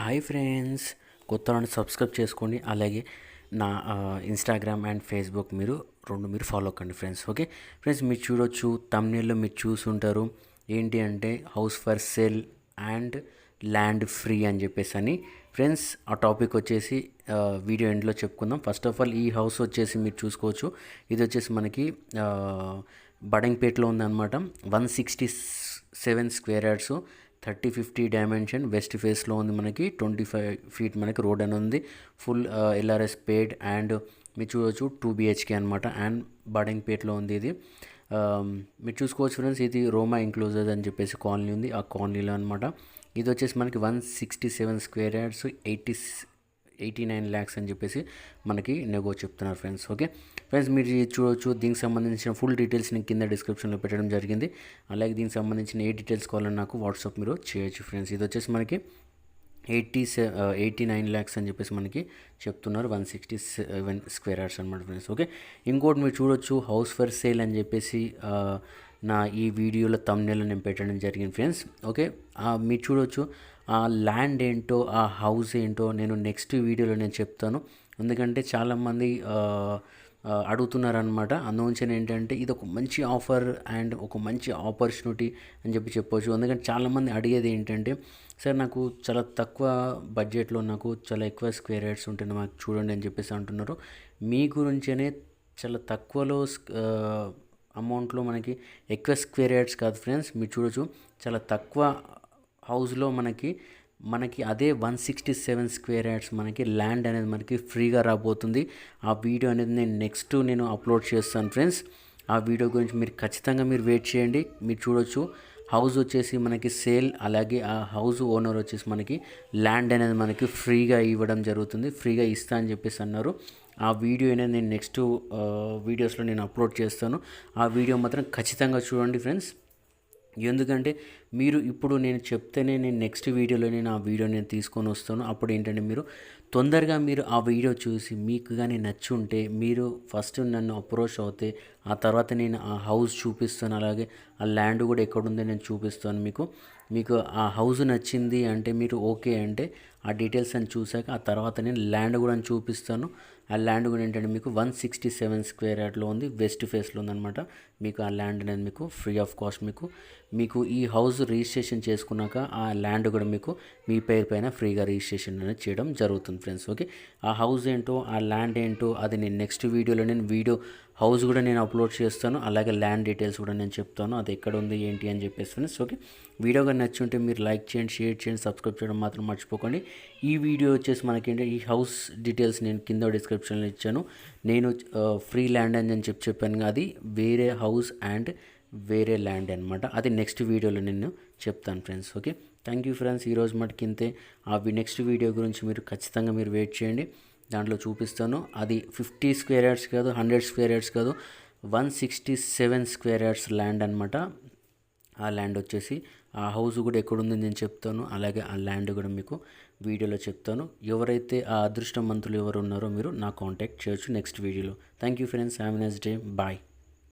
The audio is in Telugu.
హాయ్ ఫ్రెండ్స్, కొత్త వాళ్ళని సబ్స్క్రైబ్ చేసుకోండి. అలాగే నా ఇన్స్టాగ్రామ్ అండ్ ఫేస్బుక్ మీరు ఫాలో కండి ఫ్రెండ్స్. ఓకే ఫ్రెండ్స్, మీరు చూడొచ్చు తమ్నేల్లో మీరు చూసుంటారు ఏంటి అంటే house for sale and land free అని చెప్పేసి అని. ఫ్రెండ్స్, ఆ టాపిక్ వచ్చేసి వీడియో ఎండ్లో చెప్పుకుందాం. ఫస్ట్ ఆఫ్ ఆల్ ఈ హౌస్ వచ్చేసి మీరు చూసుకోవచ్చు, ఇది వచ్చేసి మనకి బడంగ్పేట్లో ఉందన్నమాట. 167 స్క్వేర్ యార్డ్స్, 30-50 డైమెన్షన్, వెస్ట్ ఫేస్లో ఉంది. మనకి 25 feet మనకి రోడ్ అని ఉంది. ఫుల్ ఎల్ఆర్ఎస్ పేడ్ అండ్ మీరు చూడవచ్చు 2 BHK అనమాట. అండ్ బడంగ్పేట్లో ఉంది ఇది. మీరు చూసుకోవచ్చు ఫ్రెండ్స్, ఇది రోమా ఇంక్లూజర్స్ అని చెప్పేసి కాలనీ ఉంది, ఆ కాలనీలో అనమాట. ఇది వచ్చేసి మనకి 167 స్క్వేర్ యార్డ్స్, 89 lakhs అని చెప్పేసి మనకి నెగో చెప్తున్నారు ఫ్రెండ్స్. ఓకే ఫ్రెండ్స్, మీరు చూడవచ్చు. దీనికి సంబంధించిన ఫుల్ డీటెయిల్స్ నేను కింద డిస్క్రిప్షన్లో పెట్టడం జరిగింది. అలాగే దీనికి సంబంధించిన ఏ డీటెయిల్స్ కావాలని నాకు వాట్సాప్ మీరు చేయొచ్చు ఫ్రెండ్స్. ఇది వచ్చేసి మనకి 89 lakhs అని చెప్పేసి మనకి చెప్తున్నారు. 167 స్క్వేర్ యార్డ్స్ అనమాట ఫ్రెండ్స్. ఓకే, ఇంకోటి మీరు చూడొచ్చు, హౌస్ ఫర్ సేల్ అని చెప్పేసి నా ఈ వీడియోలో తమ్నేల్లో నేను పెట్టడం జరిగింది ఫ్రెండ్స్. ఓకే, మీరు చూడొచ్చు ఆ ల్యాండ్ ఏంటో, ఆ హౌస్ ఏంటో నేను నెక్స్ట్ వీడియోలో నేను చెప్తాను. ఎందుకంటే చాలామంది అడుగుతున్నారనమాట. అందుగురించి ఏంటంటే ఇది ఒక మంచి ఆఫర్ అండ్ ఒక మంచి ఆపర్చునిటీ అని చెప్పొచ్చు. ఎందుకంటే చాలామంది అడిగేది ఏంటంటే, సార్ నాకు చాలా తక్కువ బడ్జెట్లో నాకు చాలా ఎక్కువ స్క్వేర్ యార్డ్స్ ఉంటే నాకు చూడండి అని చెప్పేసి అంటున్నారు. మీ గురించనే చాలా తక్కువలో అమౌంట్లో మనకి ఎక్కువ స్క్వేర్ యార్డ్స్ కాదు ఫ్రెండ్స్. మీరు చూడొచ్చు, చాలా తక్కువ హౌస్లో మనకి అదే 167 స్క్వేర్ యార్డ్స్ మనకి ల్యాండ్ అనేది మనకి ఫ్రీగా రాబోతుంది. ఆ వీడియో అనేది నేను అప్లోడ్ చేస్తాను ఫ్రెండ్స్. ఆ వీడియో గురించి మీరు ఖచ్చితంగా వెయిట్ చేయండి. మీరు చూడొచ్చు, హౌస్ వచ్చేసి మనకి సేల్, అలాగే ఆ హౌస్ ఓనర్ వచ్చేసి మనకి ల్యాండ్ అనేది మనకి ఫ్రీగా ఇవ్వడం జరుగుతుంది. ఫ్రీగా ఇస్తా అని చెప్పేసి అన్నారు. ఆ వీడియో అనేది నేను నెక్స్ట్ వీడియోస్లో నేను అప్లోడ్ చేస్తాను. ఆ వీడియో మాత్రం ఖచ్చితంగా చూడండి ఫ్రెండ్స్. ఎందుకంటే మీరు ఇప్పుడు నేను చెప్తేనే నేను నెక్స్ట్ వీడియోలో నేను ఆ వీడియో నేను తీసుకొని వస్తాను. అప్పుడు ఏంటంటే మీరు తొందరగా మీరు ఆ వీడియో చూసి మీకు కానీ నచ్చుంటే మీరు ఫస్ట్ నన్ను అప్రోచ్ అవుతే ఆ తర్వాత నేను ఆ హౌస్ చూపిస్తాను. అలాగే ఆ ల్యాండ్ కూడా ఎక్కడుందో నేను చూపిస్తాను. మీకు ఆ హౌస్ నచ్చింది అంటే మీరు ఓకే అంటే ఆ డీటెయిల్స్ అని చూశాక ఆ తర్వాత నేను ల్యాండ్ కూడా చూపిస్తాను. ఆ ల్యాండ్ కూడా ఏంటంటే మీకు 167 స్క్వేర్ యార్డ్లో ఉంది, వెస్ట్ ఫేస్లో ఉందన్నమాట. మీకు ఆ ల్యాండ్ అనేది మీకు ఫ్రీ ఆఫ్ కాస్ట్ మీకు ఈ హౌస్ రిజిస్ట్రేషన్ చేసుకున్నాక ఆ ల్యాండ్ కూడా మీకు మీ పేరు పైన ఫ్రీగా రిజిస్ట్రేషన్ అనేది చేయడం జరుగుతుంది ఫ్రెండ్స్. ఓకే, ఆ హౌస్ ఏంటో, ఆ ల్యాండ్ ఏంటో అది నేను నెక్స్ట్ వీడియోలో హౌస్ కూడా నేను అప్లోడ్ చేస్తాను. అలాగే ల్యాండ్ డీటెయిల్స్ కూడా నేను చెప్తాను, అది ఎక్కడ ఉంది ఏంటి అని చెప్పేసి ఫ్రెండ్స్. ఓకే, వీడియో కానీ నచ్చుంటే మీరు లైక్ చేయండి, షేర్ చేయండి, సబ్స్క్రైబ్ చేయడం మాత్రం మర్చిపోకండి. ఈ వీడియో వచ్చేసి మనకేంటి, ఈ హౌస్ డీటెయిల్స్ నేను కింద డిస్క్రిప్షన్లో ఇచ్చాను. నేను ఫ్రీ ల్యాండ్ అని చెప్పాను, అది వేరే హౌస్ అండ్ వేరే ల్యాండ్ అనమాట. అది నెక్స్ట్ వీడియోలో నేను చెప్తాను friends. Okay, thank you friends. ఈరోజు మటుకింతే. నెక్స్ట్ వీడియో గురించి మీరు ఖచ్చితంగా వెయిట్ చేయండి. దాంట్లో చూపిస్తాను. అది 50 స్క్వేర్ యార్డ్స్ కాదు, 100 స్క్వేర్ యార్డ్స్ కాదు, 167 స్క్వేర్ యార్డ్స్ ల్యాండ్ అనమాట. ఆ ల్యాండ్ వచ్చేసి ఆ హౌస్ కూడా ఎక్కడుంది నేను చెప్తాను. అలాగే ఆ ల్యాండ్ కూడా మీకు వీడియోలో చెప్తాను. ఎవరైతే ఆ అదృష్టవంతులు ఎవరు ఉన్నారో మీరు నా కాంటాక్ట్ చేయొచ్చు నెక్స్ట్ వీడియోలో. Thank you friends, have a nice day, bye.